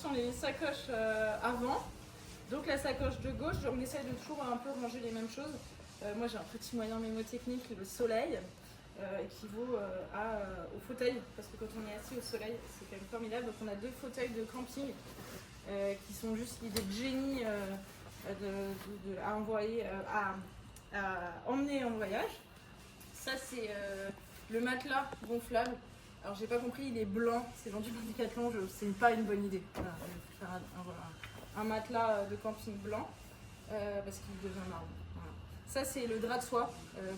sont les sacoches avant. Donc la sacoche de gauche, on essaie de toujours un peu ranger les mêmes choses. Moi j'ai un petit moyen mémotechnique, le soleil, équivaut au fauteuil, parce que quand on est assis au soleil, c'est quand même formidable. Donc on a 2 fauteuils de camping qui sont juste l'idée de génie à envoyer, à emmener en voyage. Ça c'est le matelas gonflable. Alors j'ai pas compris, il est blanc, c'est vendu par Decathlon, c'est pas une bonne idée. Voilà, faire un matelas de camping blanc parce qu'il devient marron. Voilà. Ça c'est le drap de soie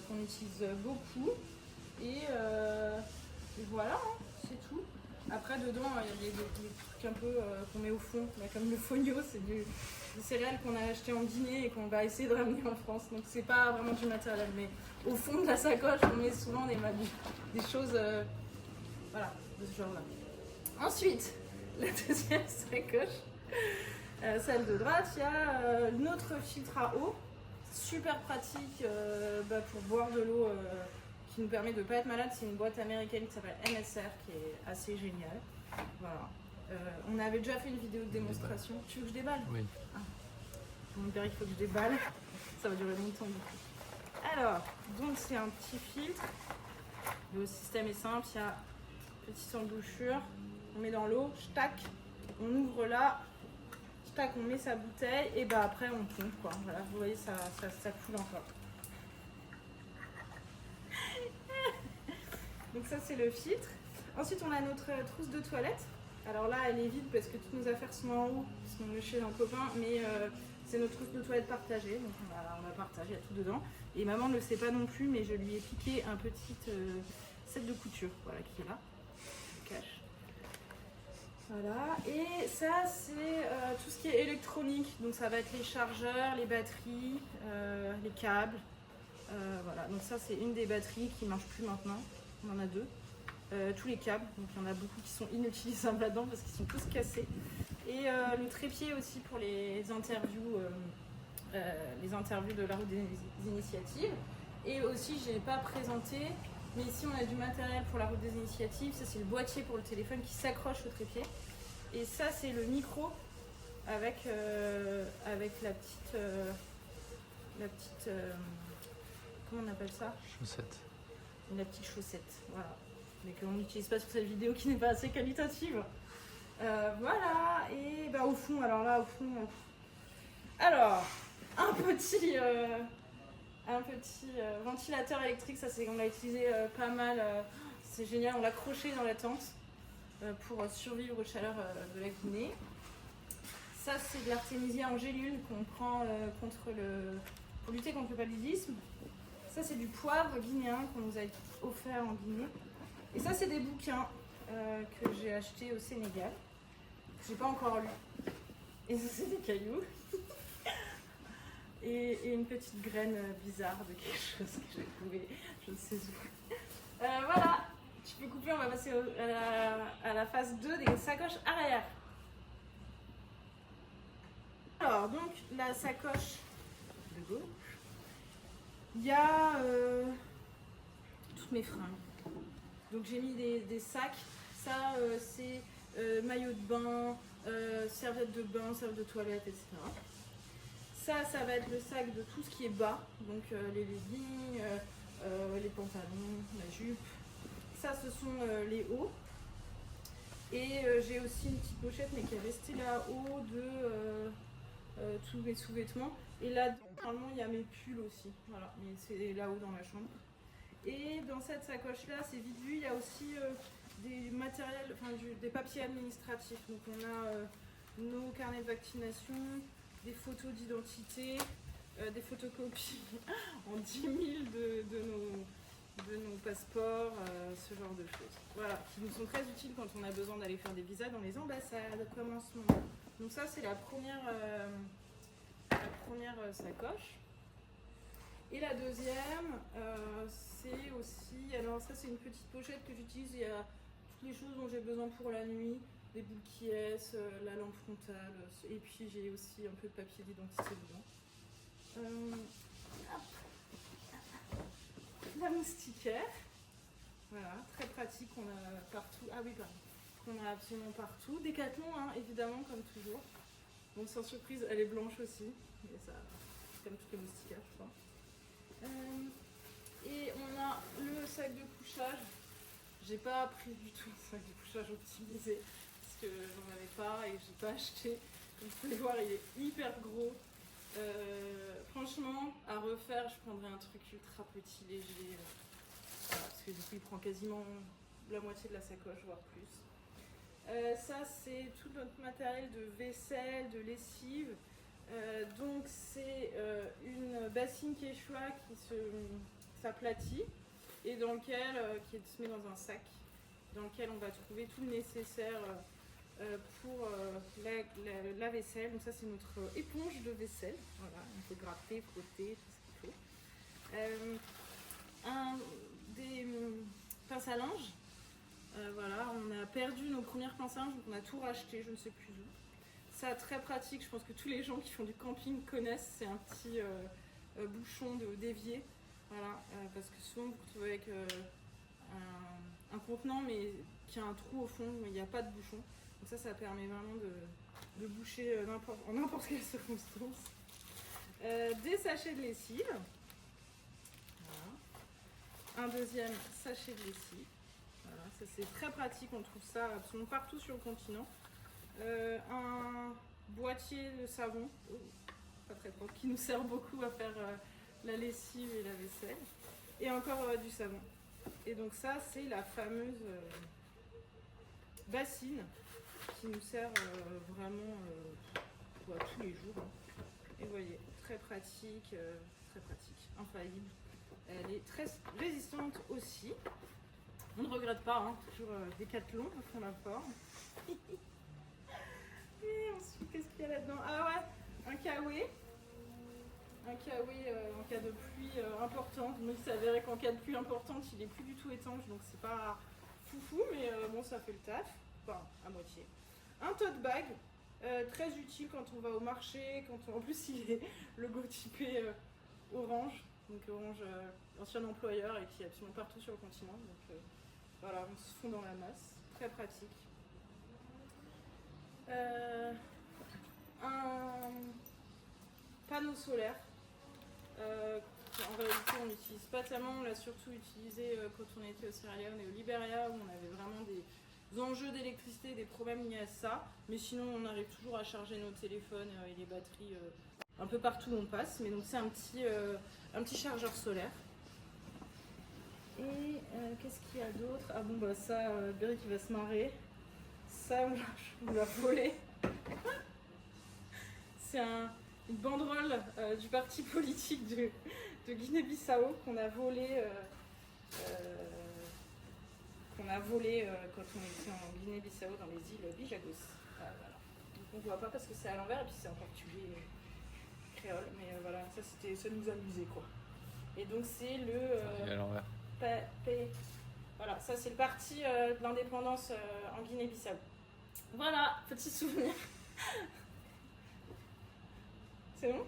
qu'on utilise beaucoup et voilà, hein, c'est tout. Après dedans il y a des trucs un peu qu'on met au fond, là, comme le fonio, c'est des céréales qu'on a acheté en dîner et qu'on va essayer de ramener en France. Donc c'est pas vraiment du matériel, mais au fond de la sacoche on met souvent des choses voilà, de ce genre là. Ensuite, la deuxième sacoche, celle de droite, il y a notre filtre à eau, super pratique pour boire de l'eau qui nous permet de ne pas être malade. C'est une boîte américaine qui s'appelle MSR qui est assez géniale. Voilà. On avait déjà fait une vidéo de démonstration. Tu veux que je déballe? Oui. Mon père, il faut que je déballe. Ça va durer longtemps du coup. Alors, donc c'est un petit filtre. Le système est simple, il y a une petite embouchure, on met dans l'eau, tac, on ouvre là, tac, on met sa bouteille et bah après on pompe quoi. Voilà, vous voyez ça coule encore. Donc ça c'est le filtre. Ensuite on a notre trousse de toilette. Alors là elle est vide parce que toutes nos affaires sont en haut, parce qu'on est chez un copain, mais c'est notre trousse de toilette partagée, donc on la partage, il y a tout dedans. Et maman ne le sait pas non plus, mais je lui ai piqué un petit set de couture, voilà, qui est là. Je cache. Voilà, et ça c'est tout ce qui est électronique, donc ça va être les chargeurs, les batteries, les câbles. Voilà, donc ça c'est une des batteries qui ne marche plus maintenant, on en a 2. Tous les câbles, donc il y en a beaucoup qui sont inutilisables là-dedans parce qu'ils sont tous cassés. Et le trépied aussi pour les interviews de la route des initiatives. Et aussi, je n'ai pas présenté, mais ici on a du matériel pour la route des initiatives. Ça c'est le boîtier pour le téléphone qui s'accroche au trépied. Et ça c'est le micro avec la petite comment on appelle ça? Chaussette. La petite chaussette, voilà. Mais qu'on n'utilise pas sur cette vidéo qui n'est pas assez qualitative. Voilà, et bah au fond, alors là, au fond... Alors, un petit ventilateur électrique, ça c'est, on l'a utilisé pas mal, c'est génial, on l'a accroché dans la tente pour survivre aux chaleurs de la Guinée. Ça c'est de l'artémisia en gélule qu'on prend pour lutter contre le paludisme. Ça c'est du poivre guinéen qu'on nous a offert en Guinée. Et ça c'est des bouquins que j'ai achetés au Sénégal, que j'ai pas encore lu. Et ça c'est des cailloux. et une petite graine bizarre de quelque chose que j'ai trouvé, je ne sais où. Voilà, tu peux couper, on va passer à la phase 2 des sacoches arrière. Alors donc la sacoche de gauche, il y a toutes mes fringues. Donc j'ai mis des sacs, ça c'est maillot de bain, serviette de bain, serviette de toilette, etc. Ça va être le sac de tout ce qui est bas, donc les leggings, les pantalons, la jupe. Ça ce sont les hauts. Et j'ai aussi une petite pochette mais qui est restée là-haut de tous mes sous-vêtements. Et là, normalement, il y a mes pulls aussi. Voilà, mais c'est là-haut dans la chambre. Et dans cette sacoche-là, c'est vite vu, il y a aussi des matériels, enfin des papiers administratifs. Donc on a nos carnets de vaccination, des photos d'identité, des photocopies en 10 000 de nos passeports, ce genre de choses. Voilà, qui nous sont très utiles quand on a besoin d'aller faire des visas dans les ambassades, comme en ce moment. Donc ça, c'est la première sacoche. Et la deuxième, c'est aussi, alors ça c'est une petite pochette que j'utilise, il y a toutes les choses dont j'ai besoin pour la nuit, des boules qui est, la lampe frontale, et puis j'ai aussi un peu de papier d'identité dedans. La moustiquaire, voilà, très pratique, on a partout. Ah oui, pardon. qu'on a absolument partout. Décathlon, hein, évidemment, comme toujours. Bon, sans surprise, elle est blanche aussi. Mais ça, comme toutes les moustiquaires, je crois. Et on a le sac de couchage. J'ai pas pris du tout un sac de couchage optimisé parce que j'en avais pas et j'ai pas acheté. Comme vous pouvez voir, il est hyper gros. Franchement, à refaire, je prendrais un truc ultra petit, léger. Voilà, parce que du coup, il prend quasiment la moitié de la sacoche, voire plus. Ça, c'est tout notre matériel de vaisselle, de lessive. Donc, c'est une bassine Quechua qui s'aplatit et dans lequel, qui se met dans un sac, dans lequel on va trouver tout le nécessaire pour la vaisselle. Donc ça, c'est notre éponge de vaisselle. Voilà, on peut gratter, frotter, tout ce qu'il faut. Des pinces à linge. Voilà, on a perdu nos premières pinces à linge, donc on a tout racheté, je ne sais plus où. Ça, très pratique, je pense que tous les gens qui font du camping connaissent. C'est un petit bouchon d'évier. Voilà, parce que souvent vous vous retrouvez avec un contenant mais qui a un trou au fond, mais il n'y a pas de bouchon. Donc ça permet vraiment de boucher en n'importe quelle circonstance. Des sachets de lessive. Voilà. Un deuxième sachet de lessive. Voilà, ça c'est très pratique, on trouve ça absolument partout sur le continent. Un boîtier de savon, pas très propre, qui nous sert beaucoup à faire la lessive et la vaisselle. Et encore du savon. Et donc ça, c'est la fameuse bassine qui nous sert vraiment tous les jours. Hein. Et vous voyez, très pratique, infaillible. Elle est très résistante aussi. On ne regrette pas, hein, toujours Décathlon à fond la forme. Et ensuite, qu'est-ce qu'il y a là-dedans? Ah ouais, un kawaii. Un kawaii en cas de pluie importante. Donc il s'avérait qu'en cas de pluie importante, il est plus du tout étanche, donc c'est pas foufou, mais bon, ça fait le taf. Enfin, à moitié. Un tote bag, très utile quand on va au marché, en plus il est logotypé Orange, donc Orange, ancien employeur et qui est absolument partout sur le continent. Donc voilà, on se fond dans la masse, très pratique. Un panneau solaire. En réalité, on n'utilise pas tellement, on l'a surtout utilisé quand on était au Sierra Leone et au Liberia où on avait vraiment des enjeux d'électricité, des problèmes liés à ça. Mais sinon, on arrive toujours à charger nos téléphones et les batteries un peu partout où on passe. Mais donc, c'est un petit chargeur solaire. Et qu'est-ce qu'il y a d'autre? Ah bon, bah ça, Berry qui va se marrer. Ça, on l'a volé. C'est une banderole du parti politique de Guinée-Bissau qu'on a volé quand on était en Guinée-Bissau dans les îles Bijagos. Voilà. Donc on voit pas parce que c'est à l'envers et puis c'est en portugais créole, mais voilà, ça nous amusait quoi. Et donc c'est le à l'envers. Voilà, ça c'est le parti de l'indépendance en Guinée-Bissau. Voilà, petit souvenir. C'est bon?